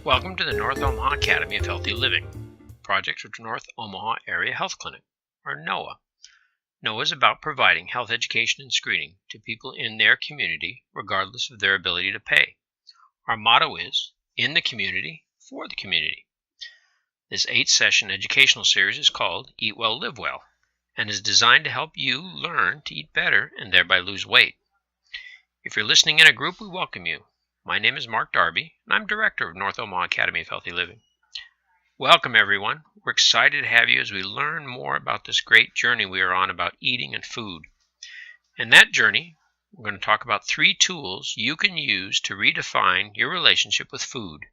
Welcome to the North Omaha Academy of Healthy Living, project of the North Omaha Area Health Clinic, or NOAA. NOAA is about providing health education and screening to people in their community, regardless of their ability to pay. Our motto is, in the community, for the community. This 8-session educational series is called Eat Well, Live Well, and is designed to help you learn to eat better and thereby lose weight. If you're listening in a group, we welcome you. My name is Mark Darby, and I'm Director of North Omaha Academy of Healthy Living. Welcome, everyone. We're excited to have you as we learn more about this great journey we are on about eating and food. In that journey, we're going to talk about 3 tools you can use to redefine your relationship with food.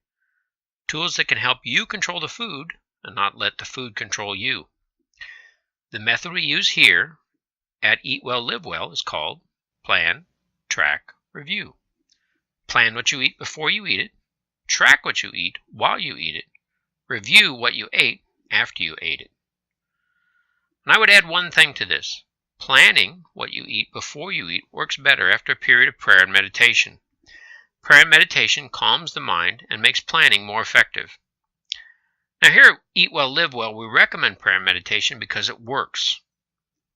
Tools that can help you control the food and not let the food control you. The method we use here at Eat Well, Live Well is called Plan, Track, Review. Plan what you eat before you eat it. Track what you eat while you eat it. Review what you ate after you ate it. And I would add one thing to this. Planning what you eat before you eat works better after a period of prayer and meditation. Prayer and meditation calms the mind and makes planning more effective. Now here at Eat Well, Live Well, we recommend prayer and meditation because it works.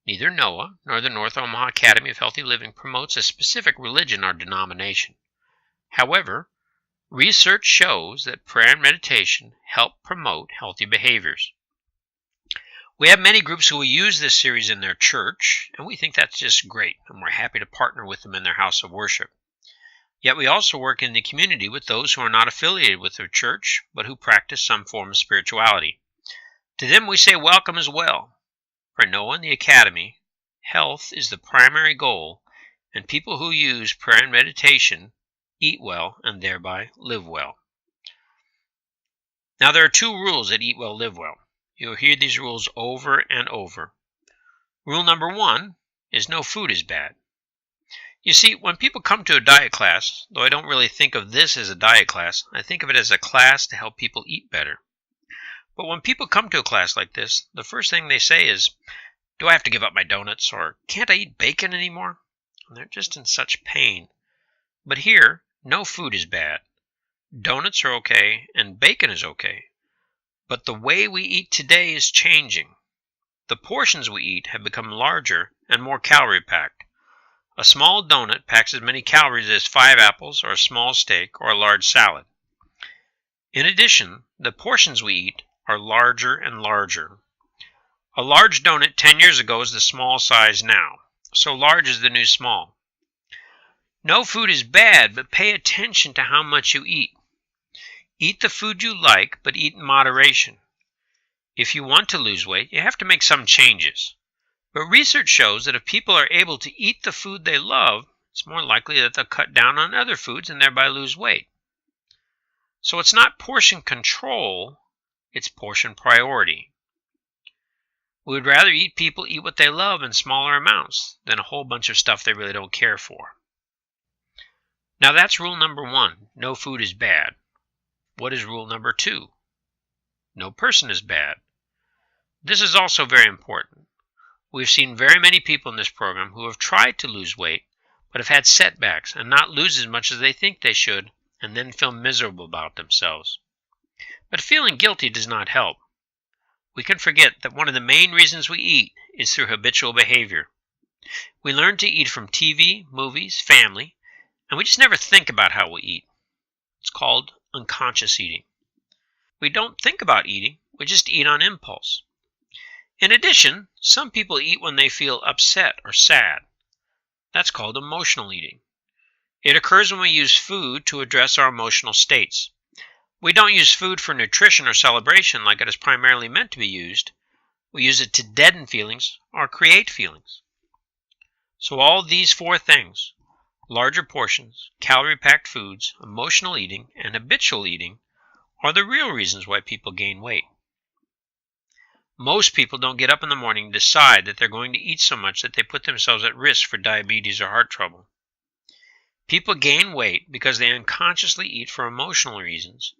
Neither NOAA nor the North Omaha Academy of Healthy Living promotes a specific religion or denomination. However, research shows that prayer and meditation help promote healthy behaviors. We have many groups who will use this series in their church, and we think that's just great, and we're happy to partner with them in their house of worship. Yet we also work in the community with those who are not affiliated with their church, but who practice some form of spirituality. To them we say welcome as well. For NOAA and the Academy, health is the primary goal, and people who use prayer and meditation eat well and thereby live well. Now there are 2 rules at Eat Well, Live Well. You'll hear these rules over and over. Rule number 1 is no food is bad. You see, when people come to a diet class, though I don't really think of this as a diet class, I think of it as a class to help people eat better. But when people come to a class like this, the first thing they say is, do I have to give up my donuts, or can't I eat bacon anymore? And they're just in such pain. But here, no food is bad. Donuts are okay, and bacon is okay. But the way we eat today is changing. The portions we eat have become larger and more calorie-packed. A small donut packs as many calories as 5 apples or a small steak or a large salad. In addition, the portions we eat are larger and larger. A large donut 10 years ago is the small size now, so large is the new small. No food is bad, but pay attention to how much you eat. Eat the food you like, but eat in moderation. If you want to lose weight, you have to make some changes. But research shows that if people are able to eat the food they love, it's more likely that they'll cut down on other foods and thereby lose weight. So it's not portion control, it's portion priority. We would rather people eat what they love in smaller amounts than a whole bunch of stuff they really don't care for. Now that's rule number 1, no food is bad. What is rule number 2? No person is bad. This is also very important. We've seen very many people in this program who have tried to lose weight, but have had setbacks and not lose as much as they think they should, and then feel miserable about themselves. But feeling guilty does not help. We can forget that one of the main reasons we eat is through habitual behavior. We learn to eat from TV, movies, family, and we just never think about how we eat. It's called unconscious eating. We don't think about eating, we just eat on impulse. In addition, some people eat when they feel upset or sad. That's called emotional eating. It occurs when we use food to address our emotional states. We don't use food for nutrition or celebration like it is primarily meant to be used. We use it to deaden feelings or create feelings. So all these 4 things, larger portions, calorie-packed foods, emotional eating, and habitual eating, are the real reasons why people gain weight. Most people don't get up in the morning and decide that they're going to eat so much that they put themselves at risk for diabetes or heart trouble. People gain weight because they unconsciously eat for emotional reasons,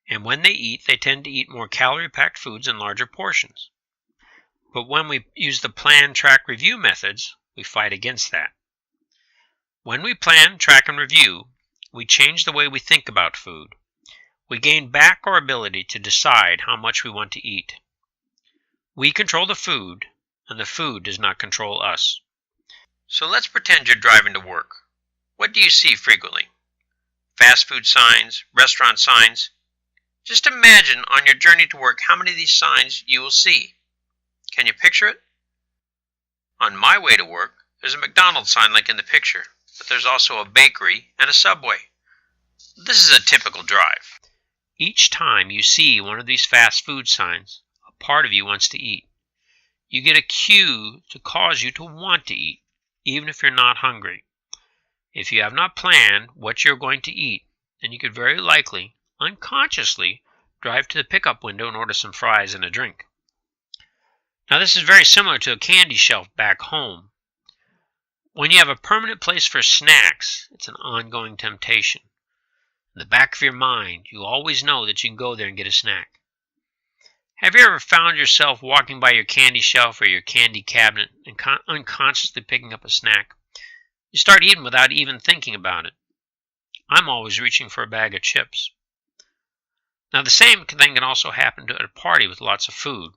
and when they eat, they tend to eat more calorie-packed foods in larger portions. But when we use the plan, track, review methods, we fight against that. When we plan, track, and review, we change the way we think about food. we gain back our ability to decide how much we want to eat. We control the food, and the food does not control us. So let's pretend you're driving to work. What do you see frequently? Fast food signs, restaurant signs. Just imagine on your journey to work how many of these signs you will see. Can you picture it? On my way to work, there's a McDonald's sign like in the picture, but there's also a bakery and a Subway. This is a typical drive. Each time you see one of these fast food signs, a part of you wants to eat. You get a cue to cause you to want to eat, even if you're not hungry. If you have not planned what you're going to eat, then you could very likely, unconsciously, drive to the pickup window and order some fries and a drink. Now this is very similar to a candy shelf back home. When you have a permanent place for snacks, it's an ongoing temptation. In the back of your mind, you always know that you can go there and get a snack. Have you ever found yourself walking by your candy shelf or your candy cabinet and unconsciously picking up a snack? You start eating without even thinking about it. I'm always reaching for a bag of chips. Now the same thing can also happen at a party with lots of food.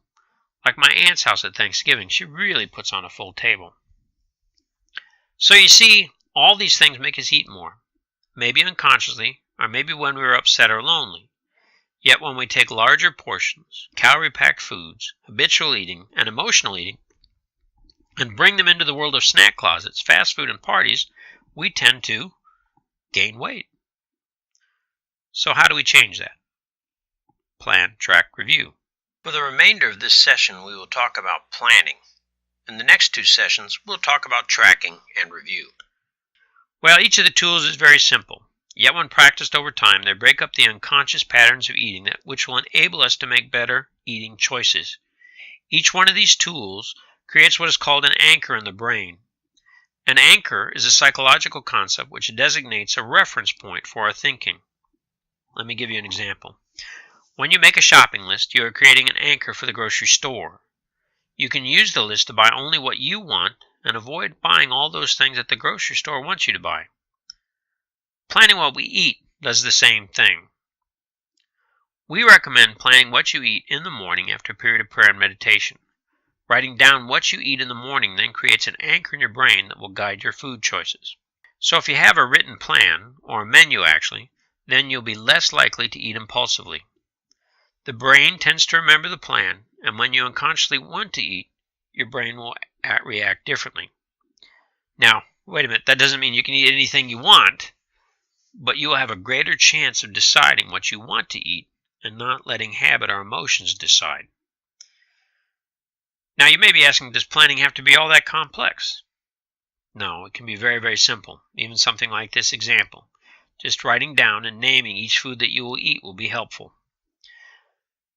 Like my aunt's house at Thanksgiving, she really puts on a full table. So you see, all these things make us eat more. Maybe unconsciously, or maybe when we are upset or lonely. Yet when we take larger portions, calorie-packed foods, habitual eating, and emotional eating, and bring them into the world of snack closets, fast food, and parties, we tend to gain weight. So how do we change that? Plan, track, review. For the remainder of this session, we will talk about planning. In the next two sessions, we'll talk about tracking and review. Well, each of the tools is very simple. Yet when practiced over time, they break up the unconscious patterns of eating which will enable us to make better eating choices. Each one of these tools creates what is called an anchor in the brain. An anchor is a psychological concept which designates a reference point for our thinking. Let me give you an example. When you make a shopping list, you are creating an anchor for the grocery store. You can use the list to buy only what you want and avoid buying all those things that the grocery store wants you to buy. Planning what we eat does the same thing. We recommend planning what you eat in the morning after a period of prayer and meditation. Writing down what you eat in the morning then creates an anchor in your brain that will guide your food choices. So if you have a written plan, or a menu actually, then you'll be less likely to eat impulsively. The brain tends to remember the plan, and when you unconsciously want to eat, your brain will react differently. Now, wait a minute, that doesn't mean you can eat anything you want, but you will have a greater chance of deciding what you want to eat and not letting habit or emotions decide. Now you may be asking, does planning have to be all that complex? No, it can be very, very simple. Even something like this example. Just writing down and naming each food that you will eat will be helpful.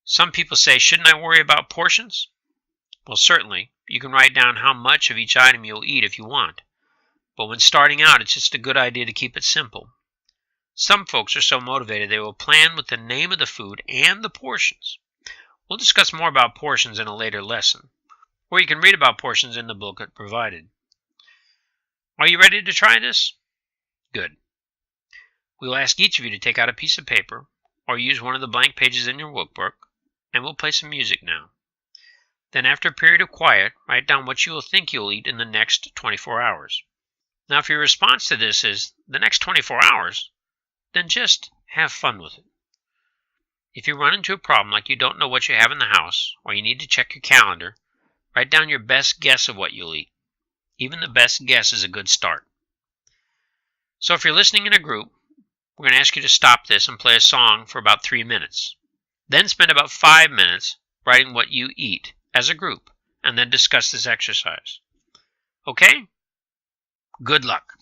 Some people say, shouldn't I worry about portions? Well, certainly. You can write down how much of each item you'll eat if you want. But when starting out, it's just a good idea to keep it simple. Some folks are so motivated they will plan with the name of the food and the portions. We'll discuss more about portions in a later lesson, or you can read about portions in the booklet provided. Are you ready to try this? Good. We will ask each of you to take out a piece of paper or use one of the blank pages in your workbook, and we'll play some music now. Then after a period of quiet, write down what you will think you'll eat in the next 24 hours. Now if your response to this is the next 24 hours, then just have fun with it. If you run into a problem like you don't know what you have in the house, or you need to check your calendar, write down your best guess of what you'll eat. Even the best guess is a good start. So if you're listening in a group, we're going to ask you to stop this and play a song for about 3 minutes. Then spend about 5 minutes writing what you eat as a group, and then discuss this exercise. Okay? Good luck.